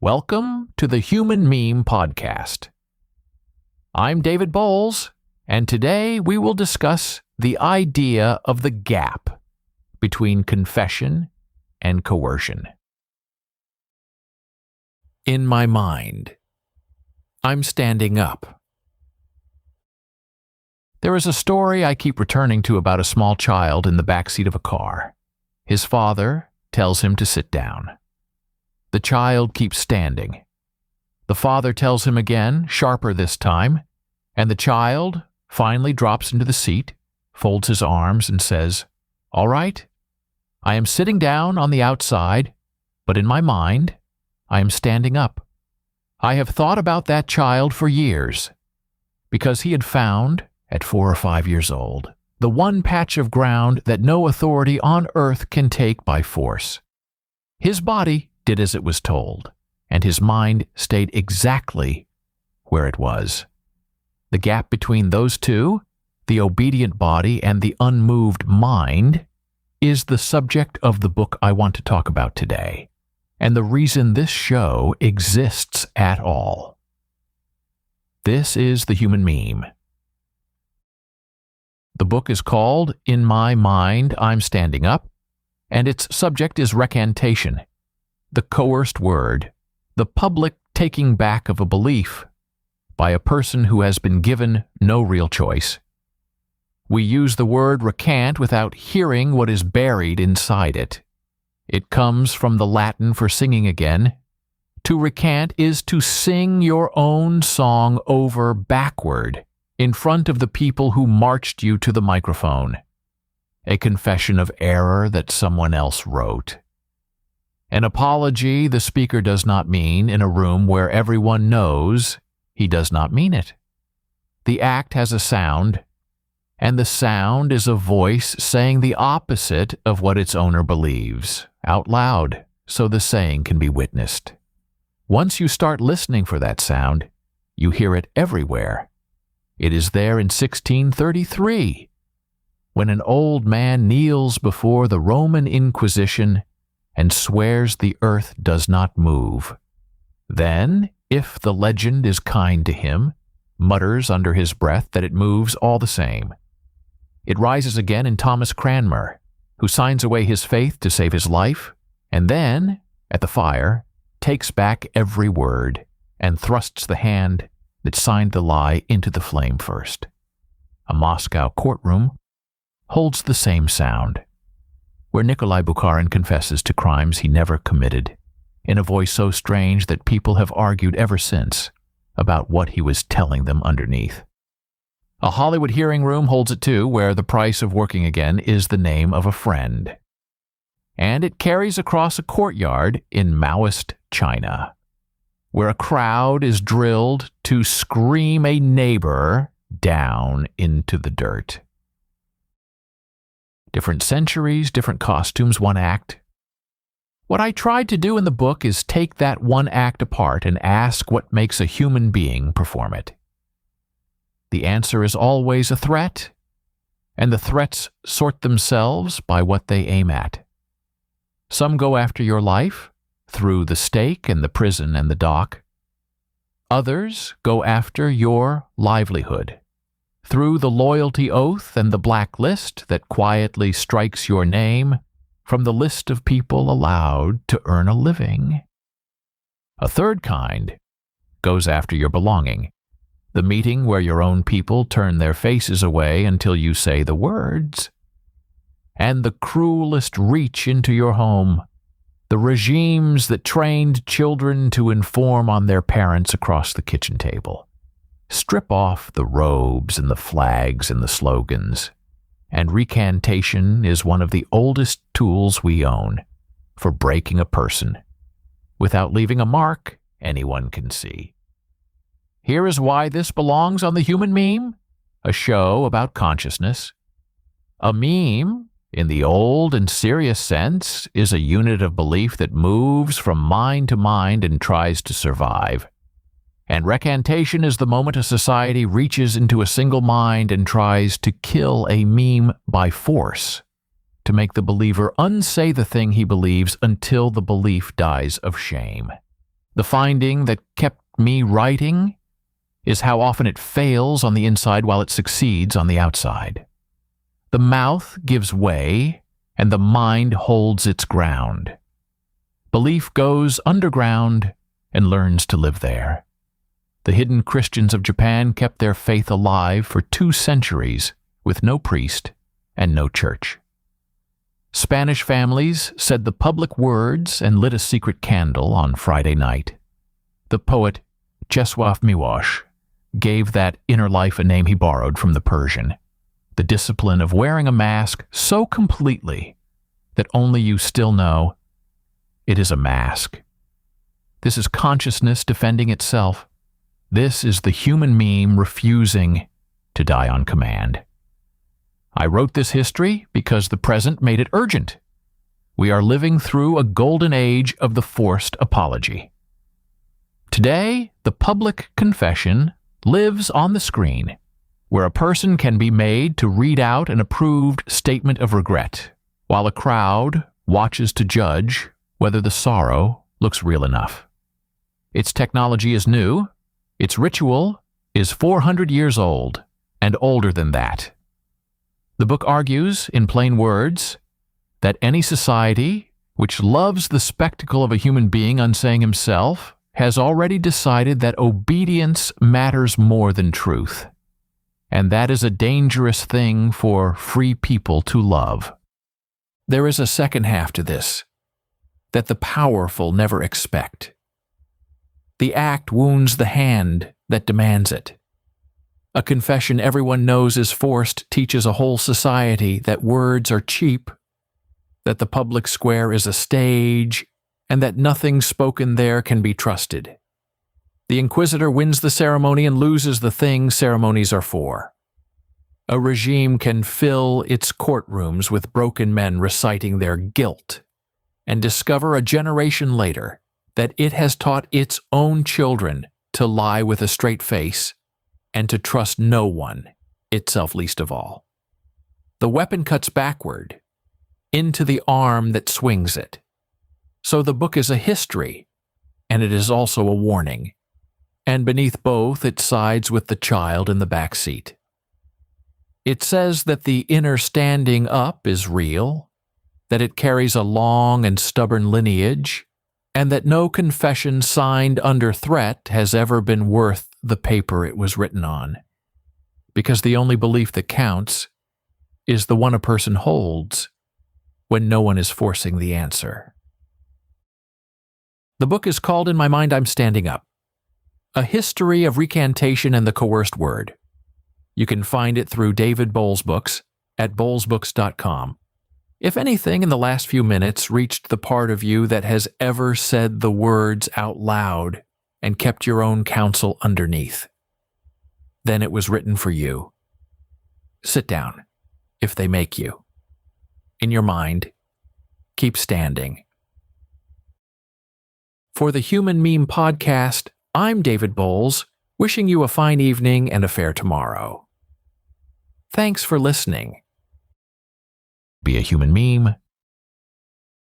Welcome to the Human Meme Podcast. I'm David Bowles, and today we will discuss the idea of the gap between confession and coercion. In my mind, I'm standing up. There is a story I keep returning to about a small child in the backseat of a car. His father tells him to sit down. The child keeps standing. The father tells him again, sharper this time, and the child finally drops into the seat, folds his arms, and says, "All right, I am sitting down on the outside, but in my mind, I am standing up." I have thought about that child for years, because he had found, at 4 or 5 years old, the one patch of ground that no authority on earth can take by force. His body did as it was told, and his mind stayed exactly where it was. The gap between those two, the obedient body and the unmoved mind, is the subject of the book I want to talk about today, and the reason this show exists at all. This is the Human Meme. The book is called In My Mind, I'm Standing Up, and its subject is recantation, the coerced word, the public taking back of a belief by a person who has been given no real choice. We use the word recant without hearing what is buried inside it. It comes from the Latin for singing again. To recant is to sing your own song over backward in front of the people who marched you to the microphone. A confession of error that someone else wrote. An apology the speaker does not mean in a room where everyone knows he does not mean it. The act has a sound, and the sound is a voice saying the opposite of what its owner believes, out loud, so the saying can be witnessed. Once you start listening for that sound, you hear it everywhere. It is there in 1633, when an old man kneels before the Roman Inquisition and swears the earth does not move. Then, if the legend is kind to him, mutters under his breath that it moves all the same. It rises again in Thomas Cranmer, who signs away his faith to save his life, and then, at the fire, takes back every word and thrusts the hand that signed the lie into the flame first. A Moscow courtroom holds the same sound, where Nikolai Bukharin confesses to crimes he never committed, in a voice so strange that people have argued ever since about what he was telling them underneath. A Hollywood hearing room holds it too, where the price of working again is the name of a friend. And it carries across a courtyard in Maoist China, where a crowd is drilled to scream a neighbor down into the dirt. Different centuries, different costumes, one act. What I tried to do in the book is take that one act apart and ask what makes a human being perform it. The answer is always a threat, and the threats sort themselves by what they aim at. Some go after your life, through the stake and the prison and the dock. Others go after your livelihood, through the loyalty oath and the blacklist that quietly strikes your name from the list of people allowed to earn a living. A third kind goes after your belonging, the meeting where your own people turn their faces away until you say the words, and the cruelest reach into your home, the regimes that trained children to inform on their parents across the kitchen table. Strip off the robes and the flags and the slogans, and recantation is one of the oldest tools we own for breaking a person without leaving a mark anyone can see. Here is why this belongs on the Human Meme, a show about consciousness. A meme, in the old and serious sense, is a unit of belief that moves from mind to mind and tries to survive. And recantation is the moment a society reaches into a single mind and tries to kill a meme by force, to make the believer unsay the thing he believes until the belief dies of shame. The finding that kept me writing is how often it fails on the inside while it succeeds on the outside. The mouth gives way, and the mind holds its ground. Belief goes underground and learns to live there. The hidden Christians of Japan kept their faith alive for 2 centuries with no priest and no church. Spanish families said the public words and lit a secret candle on Friday night. The poet Czesław Miłosz gave that inner life a name he borrowed from the Persian, the discipline of wearing a mask so completely that only you still know it is a mask. This is consciousness defending itself. This is the human meme refusing to die on command. I wrote this history because the present made it urgent. We are living through a golden age of the forced apology. Today, the public confession lives on the screen, where a person can be made to read out an approved statement of regret, while a crowd watches to judge whether the sorrow looks real enough. Its technology is new, its ritual is 400 years old, and older than that. The book argues, in plain words, that any society which loves the spectacle of a human being unsaying himself has already decided that obedience matters more than truth, and that is a dangerous thing for free people to love. There is a second half to this, that the powerful never expect. The act wounds the hand that demands it. A confession everyone knows is forced teaches a whole society that words are cheap, that the public square is a stage, and that nothing spoken there can be trusted. The inquisitor wins the ceremony and loses the thing ceremonies are for. A regime can fill its courtrooms with broken men reciting their guilt, and discover a generation later that it has taught its own children to lie with a straight face and to trust no one, itself least of all. The weapon cuts backward, into the arm that swings it. So the book is a history, and it is also a warning, and beneath both it sides with the child in the back seat. It says that the inner standing up is real, that it carries a long and stubborn lineage, and that no confession signed under threat has ever been worth the paper it was written on, because the only belief that counts is the one a person holds when no one is forcing the answer. The book is called In My Mind I'm Standing Up, A History of Recantation and the Coerced Word. You can find it through David Bowles Books at bowlesbooks.com. If anything in the last few minutes reached the part of you that has ever said the words out loud and kept your own counsel underneath, then it was written for you. Sit down, if they make you. In your mind, keep standing. For the Human Meme Podcast, I'm David Bowles, wishing you a fine evening and a fair tomorrow. Thanks for listening. Be a human meme.